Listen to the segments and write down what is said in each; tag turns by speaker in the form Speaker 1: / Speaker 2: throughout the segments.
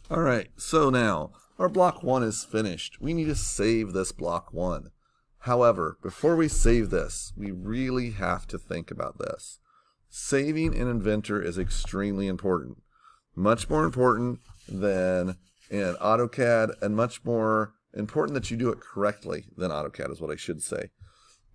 Speaker 1: All right, so now our block 1 is finished. We need to save this block 1. However, before we save this, we really have to think about this. Saving in Inventor is extremely important. Much more important than in AutoCAD, and much more important that you do it correctly than AutoCAD is what I should say.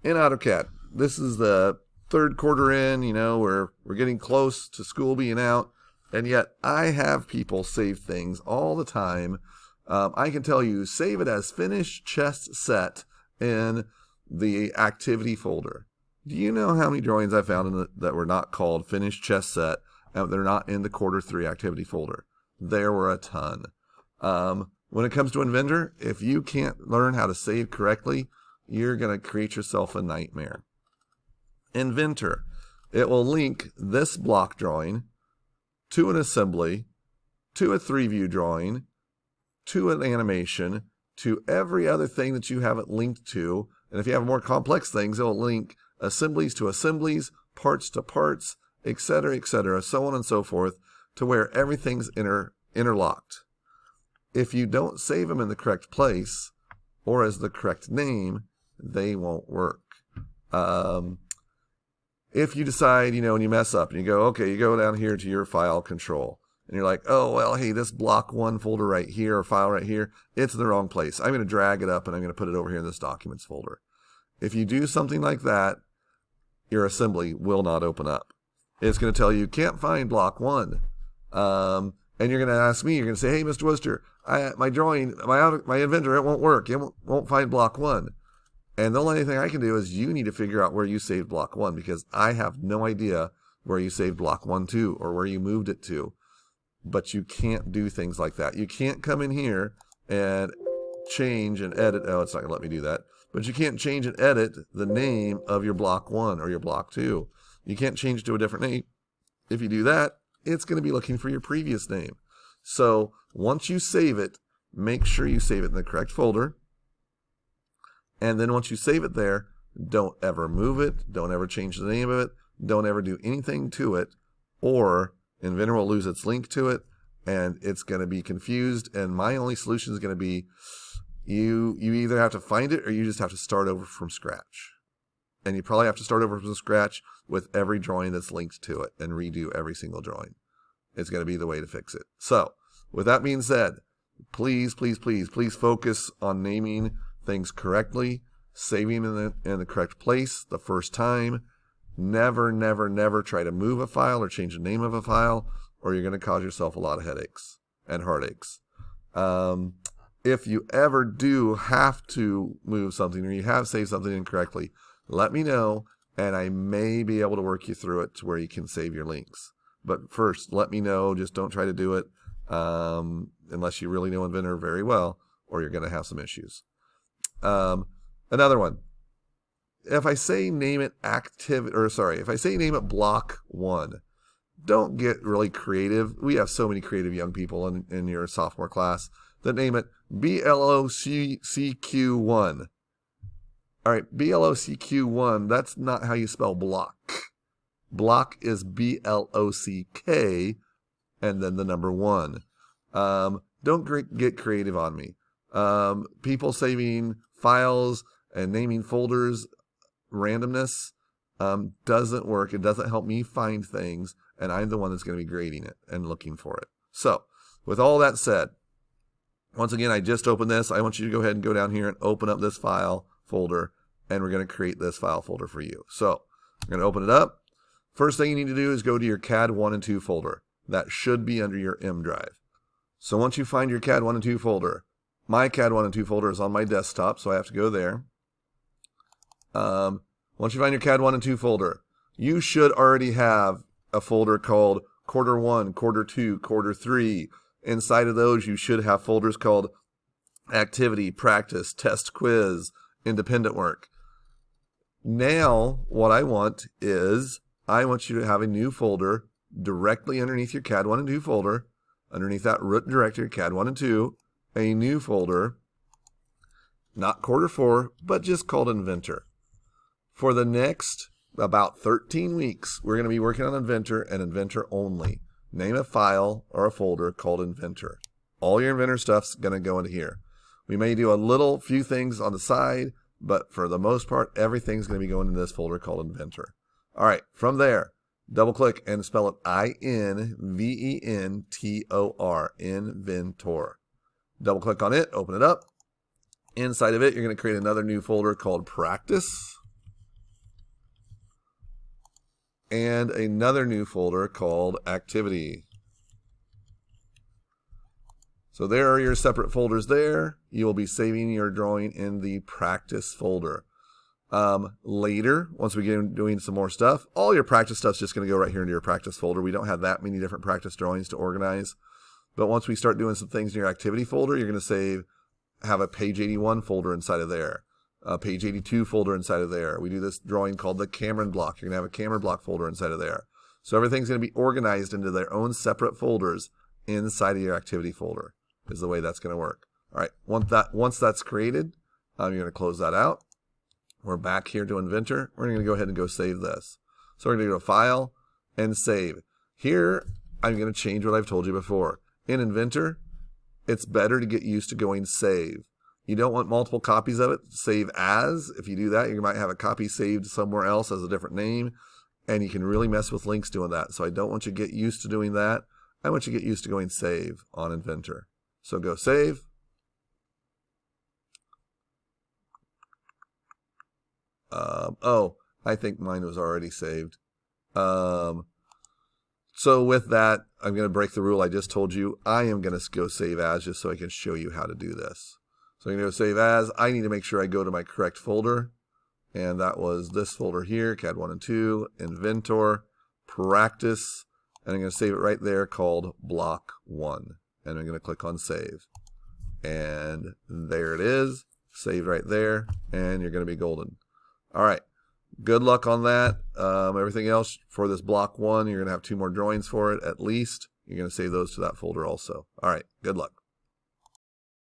Speaker 1: In AutoCAD, this is the third quarter in, we're getting close to school being out, and yet I have people save things all the time. I can tell you, save it as finished chest set in the activity folder. Do you know how many drawings I found that were not called finished chest set and they're not in the quarter 3 activity folder? There were a ton. When it comes to Inventor, if you can't learn how to save correctly, you're going to create yourself a nightmare. Inventor, it will link this block drawing to an assembly, to a 3-view drawing, to an animation, to every other thing that you have it linked to. And if you have more complex things, it will link assemblies to assemblies, parts to parts, etc., so on and so forth, to where everything's interlocked. If you don't save them in the correct place or as the correct name, they won't work. If you decide, when you mess up and you go, okay, you go down here to your file control and you're like, oh, well, hey, this block 1 folder right here or file right here, it's in the wrong place. I'm going to drag it up and I'm going to put it over here in this documents folder. If you do something like that, your assembly will not open up. It's going to tell you can't find block 1. And you're going to ask me, you're going to say, hey, Mr. Worcester, my drawing, my Inventor, it won't work. It won't find block 1. And the only thing I can do is you need to figure out where you saved block 1, because I have no idea where you saved block 1 to or where you moved it to. But you can't do things like that. You can't come in here and change and edit. Oh, it's not going to let me do that. But you can't change and edit the name of your block 1 or your block 2. You can't change to a different name. If you do that, it's going to be looking for your previous name. So once you save it, make sure you save it in the correct folder. And then once you save it there, don't ever move it. Don't ever change the name of it. Don't ever do anything to it, or Inventor will lose its link to it and it's going to be confused. And my only solution is going to be you either have to find it or you just have to start over from scratch. And you probably have to start over from scratch with every drawing that's linked to it and redo every single drawing. It's going to be the way to fix it. So with that being said, please focus on naming things correctly, saving them in the correct place the first time. Never try to move a file or change the name of a file, or you're going to cause yourself a lot of headaches and heartaches. If you ever do have to move something or you have saved something incorrectly, let me know and I may be able to work you through it to where you can save your links. But first, let me know. Just don't try to do it unless you really know Inventor very well, or you're going to have some issues. Another one. If I say name it name it block 1, don't get really creative. We have so many creative young people in your sophomore class that name it BLOCQ1. All right, BLOCQ1, that's not how you spell block. Block is BLOCK and then the number 1. Don't get creative on me. People saving files and naming folders, randomness doesn't work. It doesn't help me find things, and I'm the one that's going to be grading it and looking for it. So with all that said, once again, I just opened this. I want you to go ahead and go down here and open up this file folder, and we're going to create this file folder for you. So I'm going to open it up. First thing you need to do is go to your CAD 1 and 2 folder. That should be under your M drive. So once you find your CAD 1 and 2 folder, my CAD 1 and 2 folder is on my desktop, so I have to go there. Once you find your CAD 1 and 2 folder, you should already have a folder called Quarter 1, Quarter 2, Quarter 3. Inside of those, you should have folders called Activity, Practice, Test, Quiz, Independent Work. Now, what I want is, I want you to have a new folder directly underneath your CAD 1 and 2 folder, underneath that root directory, CAD 1 and 2, a new folder, not Quarter 4, but just called Inventor. For the next about 13 weeks, we're going to be working on Inventor and Inventor only. Name a file or a folder called Inventor. All your Inventor stuff's going to go into here. We may do a few things on the side, but for the most part, everything's going to be going in this folder called Inventor. All right, from there, double click and spell it I-N-V-E-N-T-O-R, Inventor. Double click on it, open it up. Inside of it, you're going to create another new folder called Practice. And another new folder called Activity. So there are your separate folders there. You will be saving your drawing in the Practice folder. Later, once we get into doing some more stuff, all your practice stuff's just going to go right here into your Practice folder. We don't have that many different practice drawings to organize. But once we start doing some things in your Activity folder, you're going to have a page 81 folder inside of there, a page 82 folder inside of there. We do this drawing called the Cameron block. You're going to have a Cameron block folder inside of there. So everything's going to be organized into their own separate folders inside of your Activity folder is the way that's going to work. All right, once that's created, you're going to close that out. We're back here to Inventor. We're going to go ahead and go save this. So we're going to go to File and Save. Here, I'm going to change what I've told you before. In Inventor, it's better to get used to going save. You don't want multiple copies of it. Save as. If you do that, you might have a copy saved somewhere else as a different name, and you can really mess with links doing that. So I don't want you to get used to doing that. I want you to get used to going save on Inventor. So go save. I think mine was already saved. So with that, I'm going to break the rule I just told you. I am going to go save as just so I can show you how to do this. So I'm going to go save as. I need to make sure I go to my correct folder. And that was this folder here, CAD 1 and 2, Inventor, Practice. And I'm going to save it right there called Block 1. And I'm going to click on Save. And there it is. Saved right there. And you're going to be golden. All right. Good luck on that. Everything else for this Block 1, you're going to have 2 more drawings for it at least. You're going to save those to that folder also. All right. Good luck.